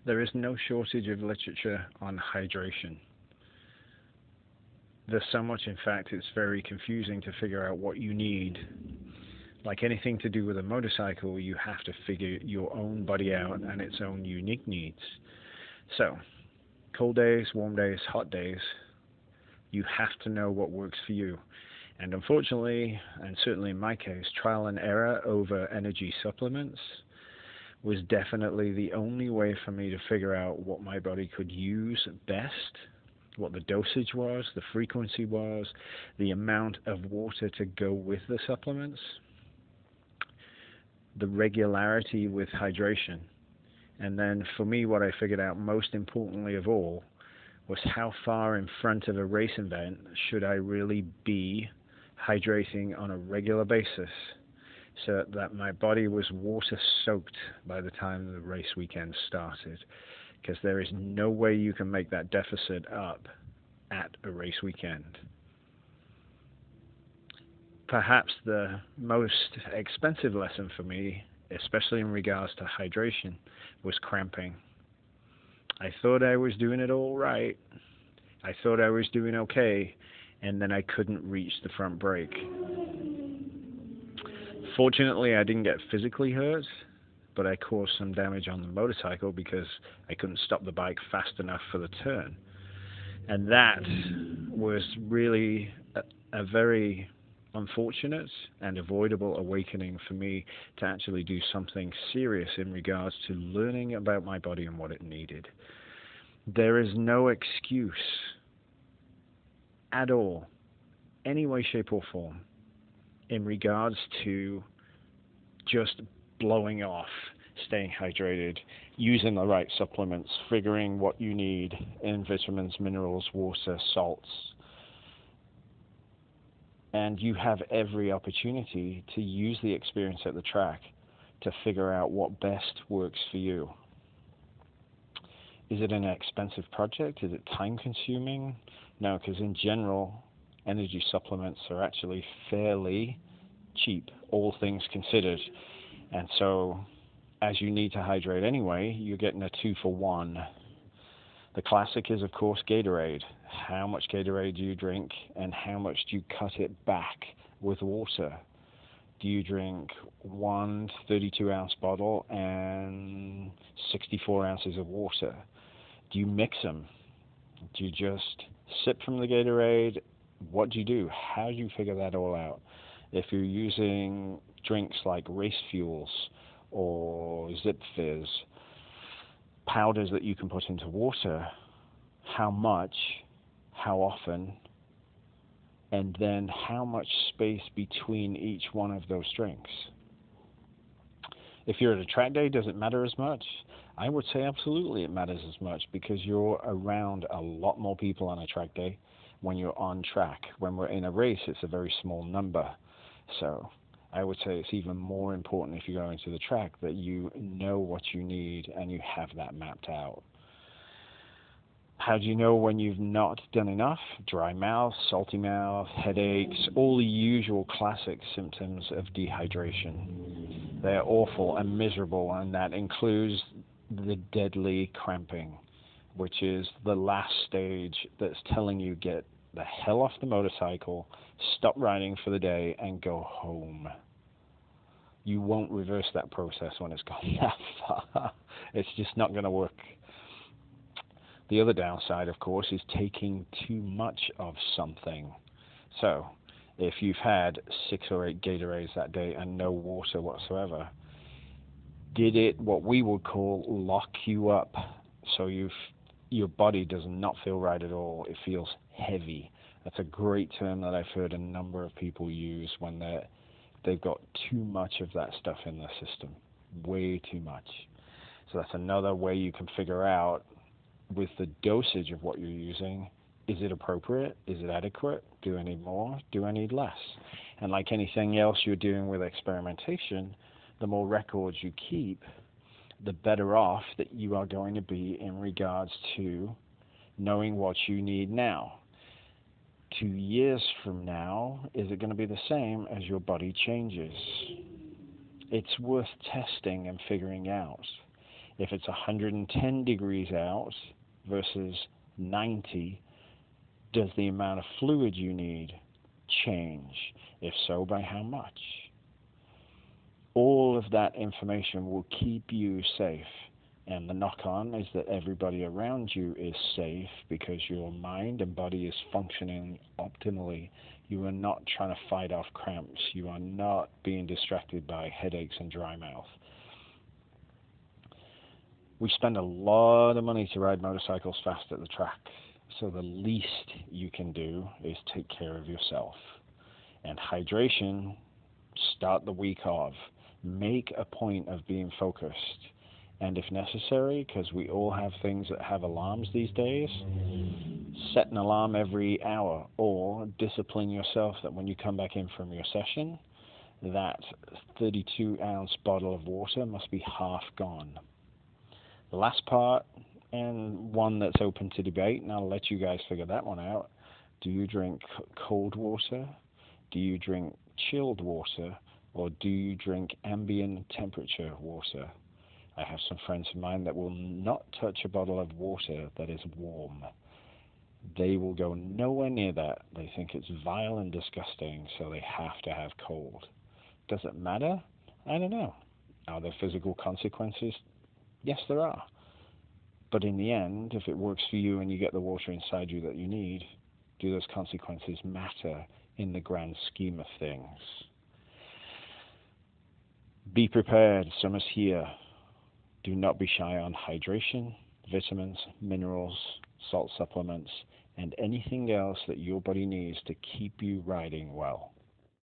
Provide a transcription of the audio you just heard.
There is no shortage of literature on hydration. There's so much, in fact, it's very confusing to figure out what you need. Like anything to do with a motorcycle, you have to figure your own body out and its own unique needs. So, cold days, warm days, hot days, you have to know what works for you. And unfortunately, and certainly in my case, trial and error over energy supplements was definitely the only way for me to figure out what my body could use best, what the dosage was, the frequency was, the amount of water to go with the supplements, the regularity with hydration. And then for me, what I figured out most importantly of all was how far in front of a race event should I really be hydrating on a regular basis so that my body was water soaked by the time the race weekend started. Because there is no way you can make that deficit up at a race weekend. Perhaps the most expensive lesson for me, especially in regards to hydration, was cramping. I thought I was doing it all right. I thought I was doing okay, and then I couldn't reach the front brake. Fortunately, I didn't get physically hurt, but I caused some damage on the motorcycle because I couldn't stop the bike fast enough for the turn. And that was really a very unfortunate and avoidable awakening for me to actually do something serious in regards to learning about my body and what it needed. There is no excuse at all, any way, shape, or form, in regards to just blowing off, staying hydrated, using the right supplements, figuring what you need in vitamins, minerals, water, salts. And you have every opportunity to use the experience at the track to figure out what best works for you. Is it an expensive project? Is it time consuming? No, because in general, energy supplements are actually fairly cheap, all things considered. And so, as you need to hydrate anyway, you're getting a 2-for-1. The classic is, of course, Gatorade. How much Gatorade do you drink, and how much do you cut it back with water? Do you drink one 32-ounce bottle and 64 ounces of water? Do you mix them? Do you just sip from the Gatorade? What do you do? How do you figure that all out? If you're using drinks like race fuels or Zip Fizz, powders that you can put into water, how much, how often, and then how much space between each one of those drinks. If you're at a track day, does it matter as much? I would say absolutely it matters as much, because you're around a lot more people on a track day when you're on track. When we're in a race, it's a very small number. So I would say it's even more important if you go into the track that you know what you need and you have that mapped out. How do you know when you've not done enough? Dry mouth, salty mouth, headaches, all the usual classic symptoms of dehydration. They're awful and miserable, and that includes the deadly cramping, which is the last stage that's telling you get the hell off the motorcycle, stop riding for the day, and go home. You won't reverse that process when it's gone that far. It's just not going to work. The other downside, of course, is taking too much of something. So, if you've had 6 or 8 Gatorades that day and no water whatsoever, did it what we would call lock you up? So your body does not feel right at all. It feels heavy. That's a great term that I've heard a number of people use when they've got too much of that stuff in their system. Way too much. So that's another way you can figure out, with the dosage of what you're using, is it appropriate? Is it adequate? Do I need more? Do I need less? And like anything else you're doing with experimentation, the more records you keep, the better off that you are going to be in regards to knowing what you need now. 2 years from now, is it going to be the same as your body changes? It's worth testing and figuring out. If it's 110 degrees out versus 90, does the amount of fluid you need change? If so, by how much? All of that information will keep you safe. And the knock-on is that everybody around you is safe because your mind and body is functioning optimally. You are not trying to fight off cramps. You are not being distracted by headaches and dry mouth. We spend a lot of money to ride motorcycles fast at the track. So the least you can do is take care of yourself. And hydration, start the week of. Make a point of being focused. And if necessary, because we all have things that have alarms these days, set an alarm every hour, or discipline yourself that when you come back in from your session, that 32-ounce bottle of water must be half gone. The last part, and one that's open to debate, and I'll let you guys figure that one out. Do you drink cold water? Do you drink chilled water? Or do you drink ambient temperature water? I have some friends of mine that will not touch a bottle of water that is warm. They will go nowhere near that. They think it's vile and disgusting, so they have to have cold. Does it matter? I don't know. Are there physical consequences? Yes, there are. But in the end, if it works for you and you get the water inside you that you need, do those consequences matter in the grand scheme of things? Be prepared. Summer's here. Do not be shy on hydration, vitamins, minerals, salt supplements, and anything else that your body needs to keep you riding well.